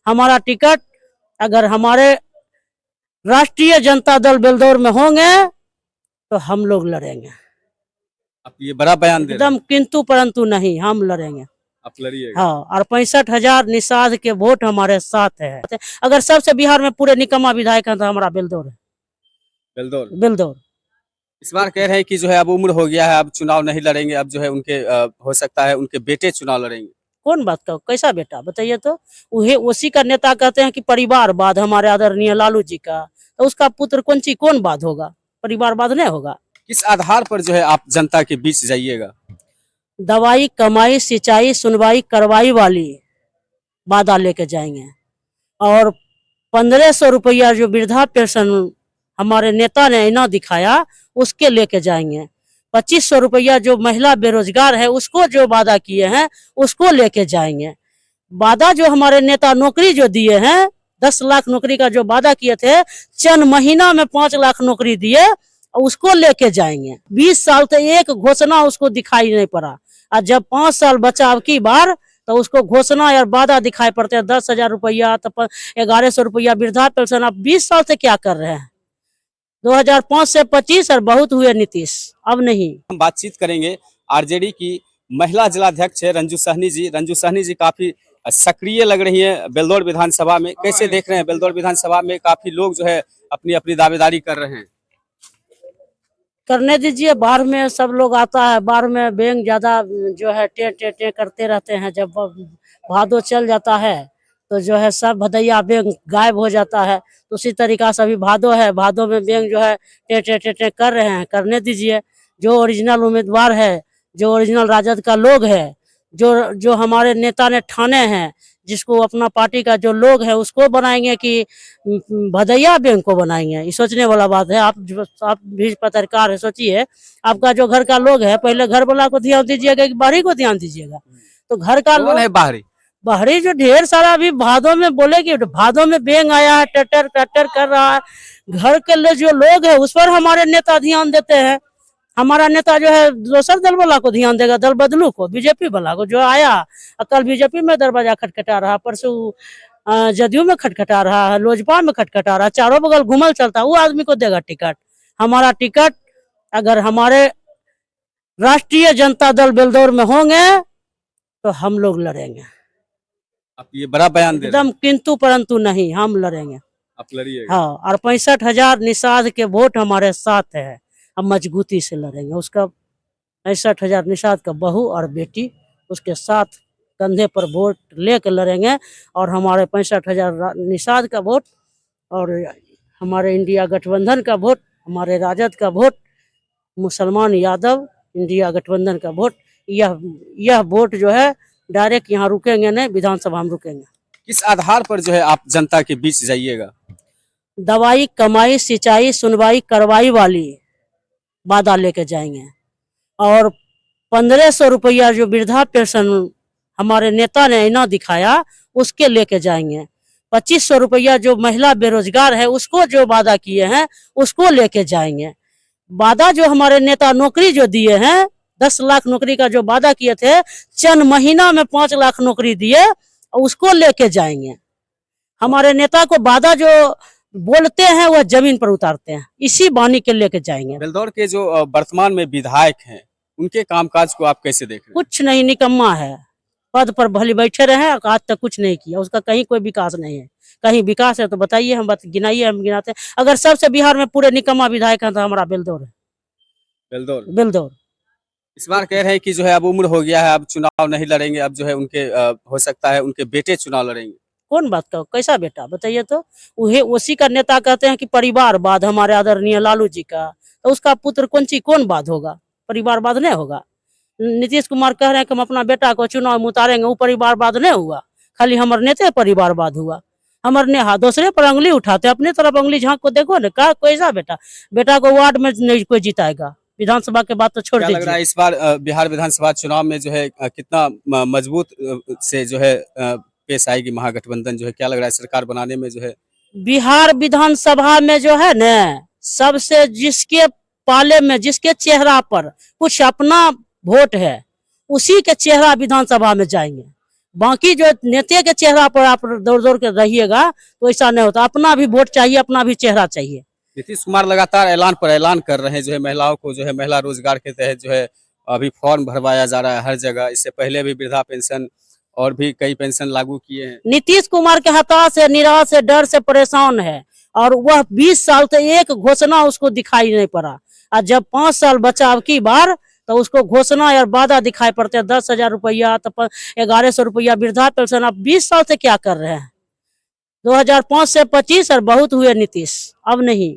हमारा टिकट अगर हमारे राष्ट्रीय जनता दल बेलदौर में होंगे तो हम लोग लड़ेंगे। आप ये बड़ा बयान दे रहे एकदम किंतु परंतु नहीं, हम लड़ेंगे। हैं, आप लड़िएगा। हाँ, और 65,000 निषाद के वोट हमारे साथ है। अगर सबसे बिहार में पूरे निकम्मा विधायक है तो हमारा बेलदौर है। बेलदौर बेलदौर इस बार कह रहे हैं कि जो है अब उम्र हो गया है, अब चुनाव नहीं लड़ेंगे, अब जो है उनके हो सकता है उनके बेटे चुनाव लड़ेंगे। कौन बात का, कैसा बेटा बताइए तो। उसी का नेता कहते हैं कि परिवारवाद हमारे आदरणीय लालू जी का, तो उसका पुत्र कौन बात होगा, परिवारवाद नहीं होगा। किस आधार पर जो है आप जनता के बीच जाइएगा? दवाई कमाई सिंचाई सुनवाई करवाई वाली वादा लेके जाएंगे। और 1500 रुपया जो वृद्धा पेंशन हमारे नेता ने इना दिखाया उसके लेके जाएंगे। 2500 रुपया जो महिला बेरोजगार है उसको जो वादा किए हैं उसको लेके जाएंगे। वादा जो हमारे नेता नौकरी जो दिए हैं 10 लाख नौकरी का जो वादा किए थे, चंद महीना में 5 लाख नौकरी दिए, उसको लेके जाएंगे। 20 साल से एक घोषणा उसको दिखाई नहीं पड़ा, और जब 5 साल बचा अब की बार तो उसको घोषणा या वादा दिखाई पड़ते हैं। 10,000 रुपया तो 1100 रुपया वृद्धा पेंशन। अब 20 साल से क्या कर रहे हैं? 2005 से 25 और बहुत हुए नीतीश, अब नहीं। हम बातचीत करेंगे आरजेडी की महिला जिलाध्यक्ष है रंजू सहनी जी। रंजू सहनी जी काफी सक्रिय लग रही है बेलदौर विधानसभा में। कैसे देख रहे हैं बेलदौर विधानसभा में काफी लोग जो है अपनी अपनी दावेदारी कर रहे हैं? करने दीजिए, बाढ़ में सब लोग आता है, बाढ़ में बैंक ज्यादा जो है टे टे टे करते रहते हैं। जब भादो चल जाता है तो जो है सब भदैया बैंक गायब हो जाता है। तो उसी तरीका से अभी भादो है, भादो में बैंक जो है टे टे टे टे कर रहे हैं। करने दीजिए, जो ओरिजिनल उम्मीदवार है, जो ओरिजिनल राजद का लोग है, जो जो हमारे नेता ने ठाने हैं, जिसको अपना पार्टी का जो लोग है उसको बनाएंगे कि भदैया बैंक को बनाएंगे, ये सोचने वाला बात है। आप भी पत्रकार है, सोचिए आपका जो घर का लोग है, पहले घर वाला को ध्यान दीजिएगा कि बाहरी को ध्यान दीजिएगा। तो घर का लोग है बाहरी बाहरी जो ढेर सारा अभी भादों में बोले कि भादों में बैंक आया है, टटर टटर कर रहा है। घर के जो लोग है उस पर हमारे नेता ध्यान देते हैं। हमारा नेता जो है दूसर दल वाला को ध्यान देगा, दल बदलू को, बीजेपी वाला को जो आया कल बीजेपी में दरवाजा खटखटा रहा, परसों जदयू में खटखटा रहा है, लोजपा में खटखटा रहा है, चारों बगल घुमल चलता, वो आदमी को देगा टिकट। हमारा टिकट अगर हमारे राष्ट्रीय जनता दल बेलदौर में होंगे तो हम लोग लड़ेंगे। आप ये बड़ा बयान दे रहे हैं, एकदम किंतु परंतु नहीं, हम लड़ेंगे। आप लड़िएगा। हाँ, और 65,000 निषाद के वोट हमारे साथ है, हम मजबूती से लड़ेंगे। उसका 65,000 निषाद का बहू और बेटी उसके साथ कंधे पर वोट लेकर लड़ेंगे। और हमारे 65,000 निषाद का वोट और हमारे इंडिया गठबंधन का वोट, हमारे राजद का वोट, मुसलमान यादव इंडिया गठबंधन का वोट, यह वोट जो है डायरेक्ट यहाँ रुकेंगे नहीं, विधानसभा में रुकेंगे। किस आधार पर जो है आप जनता के बीच जाइएगा? दवाई कमाई सिंचाई सुनवाई करवाई वाली वादा लेके जाएंगे। और 1500 रुपया जो वृद्धा पेंशन हमारे नेता ने इना दिखाया उसके लेके जाएंगे। 2500 रुपया जो महिला बेरोजगार है उसको जो वादा किए हैं उसको लेके जाएंगे। वादा जो हमारे नेता नौकरी जो दिए हैं 10 लाख नौकरी का जो वादा किए थे, चंद महीना में 5 लाख नौकरी दिए, उसको लेके जाएंगे। हमारे नेता को वादा जो बोलते हैं वह जमीन पर उतारते हैं, इसी बानी के लेके जाएंगे। बेलदौर के जो वर्तमान में विधायक हैं उनके कामकाज को आप कैसे देख रहे हैं? कुछ नहीं, निकम्मा है, पद पर भले बैठे रहे, आज तक कुछ नहीं किया, उसका कहीं कोई विकास नहीं है। कहीं विकास है तो बताइए, हम गिनाइए, हम गिनाते हैं। अगर सबसे बिहार में पूरे निकम्मा विधायक है तो हमारा बेलदौर है। बेलदौर बेलदौर इस बार कह रहे हैं कि जो है अब उम्र हो गया है, अब चुनाव नहीं लड़ेंगे, अब जो है उनके हो सकता है उनके बेटे चुनाव लड़ेंगे। कौन बात का, कैसा बेटा बताइए तो। उसी का नेता कहते हैं कि परिवारवाद हमारे आदरणीय लालू जी का, तो उसका पुत्र कौन बात होगा, परिवारवाद नहीं होगा। नीतीश कुमार कह रहे हैं कि हम अपना बेटा को चुनाव में उतारेंगे, वो परिवारवाद नहीं हुआ, खाली हमारे नेता परिवारवाद हुआ। हमारे ने दूसरे पर उंगली उठाते, अपने तरफ उंगली झांक को देखो ना, कहा कैसा बेटा को वार्ड में नहीं कोई जिताएगा, विधानसभा के बाद तो छोड़ क्या लग रहा दीजिए। है इस बार बिहार विधानसभा चुनाव में जो है कितना मजबूत से जो है पेश आएगी महागठबंधन, जो है क्या लग रहा है सरकार बनाने में जो है? बिहार विधानसभा में जो है न, सबसे जिसके पाले में, जिसके चेहरा पर कुछ अपना वोट है, उसी के चेहरा विधानसभा में जाएंगे। बाकी जो नेता के चेहरा पर आप दौड़ दौड़ कर रहिएगा तो ऐसा नहीं होता। अपना भी वोट चाहिए, अपना भी चेहरा चाहिए। नीतीश कुमार लगातार ऐलान पर ऐलान कर रहे हैं, जो है महिलाओं को जो है महिला रोजगार के तहत जो है अभी फॉर्म भरवाया जा रहा है हर जगह। इससे पहले भी वृद्धा पेंशन और भी कई पेंशन लागू किए हैं। नीतीश कुमार के हताश से, निराश से, डर से परेशान है और वह 20 साल से एक घोषणा उसको दिखाई नहीं पड़ा। और जब 5 साल बचा अब की बार तो उसको घोषणा या वादा दिखाई पड़ते हैं। 10,000 रुपया तो 1100 रुपया वृद्धा पेंशन। अब 20 साल से क्या कर रहे हैं? 2005 से 25 और बहुत हुए नीतीश, अब नहीं।